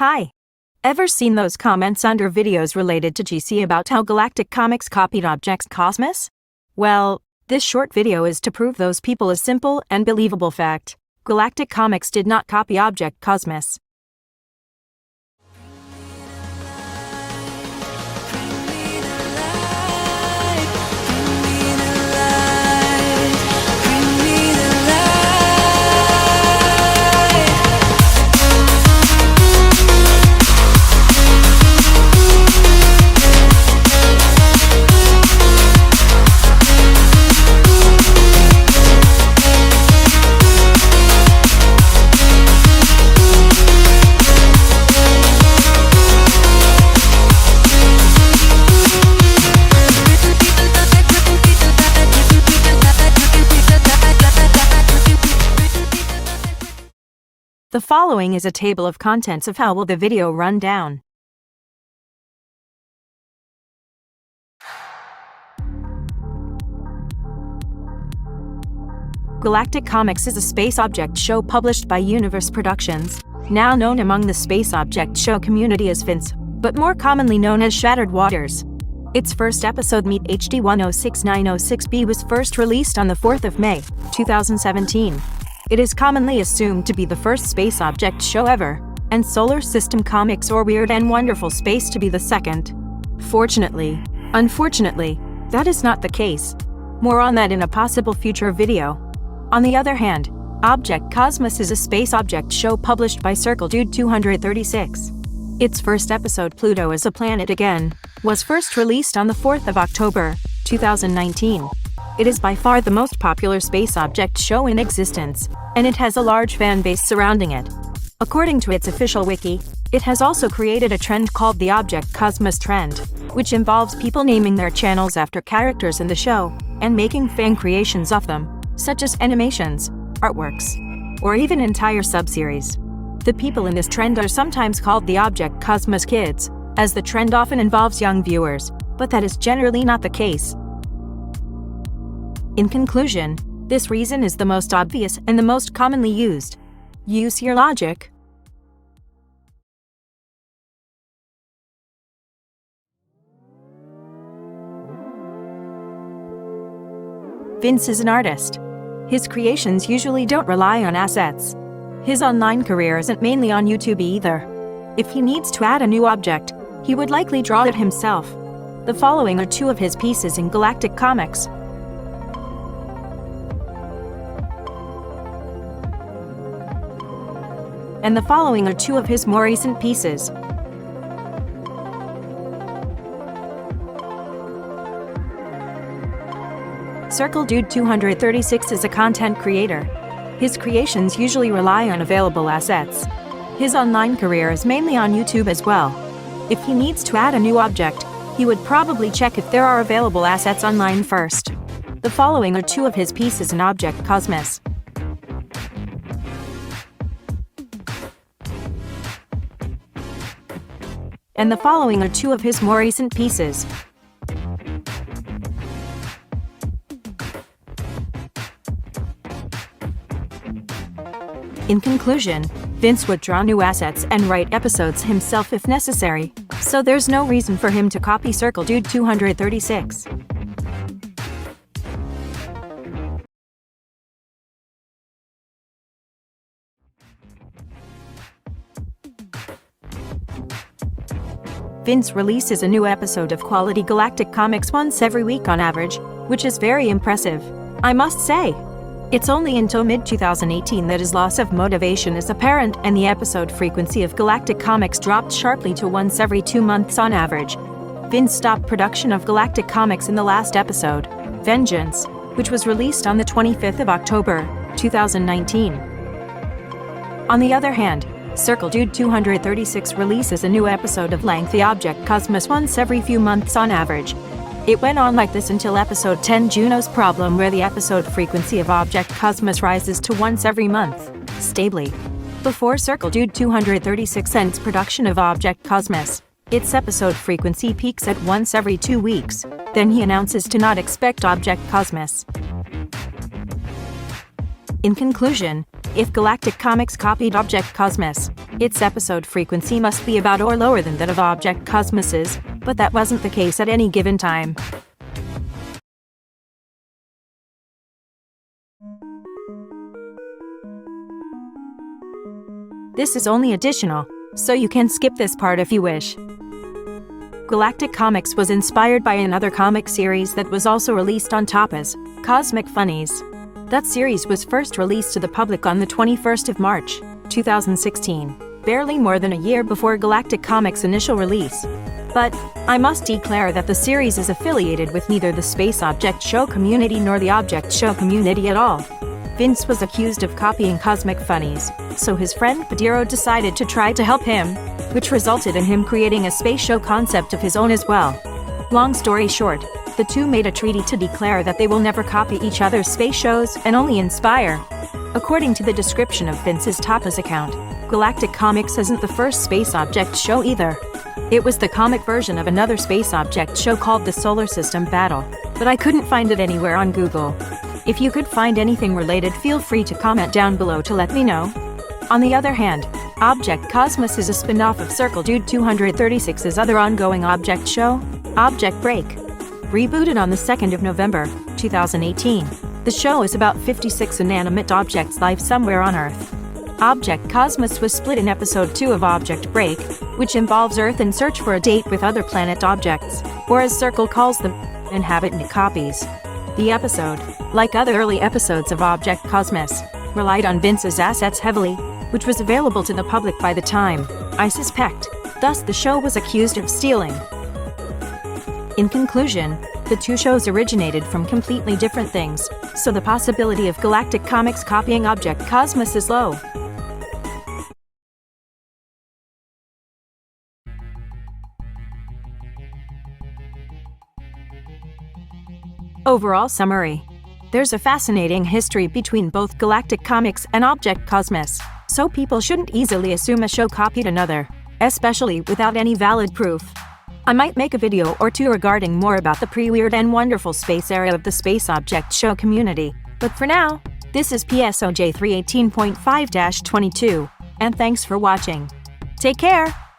Hi. Ever seen those comments under videos related to GC about how Galactic Comics copied Object Cosmos? Well, this short video is to prove those people a simple and believable fact. Galactic Comics did not copy Object Cosmos. The following is a table of contents of how will the video run down. Galactic Comics is a space object show published by Universe Productions, now known among the space object show community as Vince, but more commonly known as Shattered Waters. Its first episode, Meet HD 106906B, was first released on the 4th of May, 2017. It is commonly assumed to be the first space object show ever, and Solar System Comics or Weird and Wonderful Space to be the second. Unfortunately, that is not the case. More on that in a possible future video. On the other hand, Object Cosmos is a space object show published by Circle Dude 236. Its first episode, Pluto is a Planet Again, was first released on the 4th of October, 2019. It is by far the most popular space object show in existence, and it has a large fan base surrounding it. According to its official wiki, it has also created a trend called the Object Cosmos trend, which involves people naming their channels after characters in the show, and making fan creations of them, such as animations, artworks, or even entire subseries. The people in this trend are sometimes called the Object Cosmos kids, as the trend often involves young viewers, but that is generally not the case. In conclusion, this reason is the most obvious and the most commonly used. Use your logic. Vince is an artist. His creations usually don't rely on assets. His online career isn't mainly on YouTube either. If he needs to add a new object, he would likely draw it himself. The following are two of his pieces in Galactic Comics. And the following are two of his more recent pieces. Circle Dude 236 is a content creator. His creations usually rely on available assets. His online career is mainly on YouTube as well. If he needs to add a new object, he would probably check if there are available assets online first. The following are two of his pieces in Object Cosmos. And the following are two of his more recent pieces. In conclusion, Vince would draw new assets and write episodes himself if necessary, so there's no reason for him to copy Circle Dude 236. Vince releases a new episode of quality Galactic Comics once every week on average, which is very impressive, I must say. It's only until mid-2018 that his loss of motivation is apparent and the episode frequency of Galactic Comics dropped sharply to once every 2 months on average. Vince stopped production of Galactic Comics in the last episode, Vengeance, which was released on the 25th of October, 2019. On the other hand, Circle Dude 236 releases a new episode of lengthy Object Cosmos once every few months on average. It went on like this until episode 10, Juno's Problem, where the episode frequency of Object Cosmos rises to once every month, stably. Before Circle Dude 236 ends production of Object Cosmos, its episode frequency peaks at once every 2 weeks, then he announces to not expect Object Cosmos. In conclusion, if Galactic Comics copied Object Cosmos, Its episode frequency must be about or lower than that of Object Cosmos's, but that wasn't the case at any given time. This is only additional, so you can skip this part if you wish. Galactic Comics was inspired by another comic series that was also released on top as Cosmic Funnies. That series was first released to the public on the 21st of March, 2016, barely more than a year before Galactic Comics' initial release. But I must declare that the series is affiliated with neither the Space Object Show community nor the Object Show community at all. Vince was accused of copying Cosmic Funnies, so his friend Padiro decided to try to help him, which resulted in him creating a space show concept of his own as well. Long story short, the two made a treaty to declare that they will never copy each other's space shows and only inspire. According to the description of Vince's Tapas account, Galactic Comics isn't the first space object show either. It was the comic version of another space object show called the Solar System Battle, but I couldn't find it anywhere on Google. If you could find anything related, feel free to comment down below to let me know. On the other hand, Object Cosmos is a spin-off of Circle Dude 236's other ongoing object show, Object Break. Rebooted on the 2nd of November, 2018, the show is about 56 inanimate objects live somewhere on Earth. Object Cosmos was split in episode 2 of Object Break, which involves Earth in search for a date with other planet objects, or as Circle calls them, inhabitant copies. The episode, like other early episodes of Object Cosmos, relied on Vince's assets heavily, which was available to the public by the time, I suspect. Thus the show was accused of stealing. In conclusion, the two shows originated from completely different things, so the possibility of Galactic Comics copying Object Cosmos is low. Overall summary. There's a fascinating history between both Galactic Comics and Object Cosmos, so people shouldn't easily assume a show copied another, especially without any valid proof. I might make a video or two regarding more about the pre-weird and wonderful space era of the space object show community, but for now, this is PSOJ 318.5-22, and thanks for watching. Take care!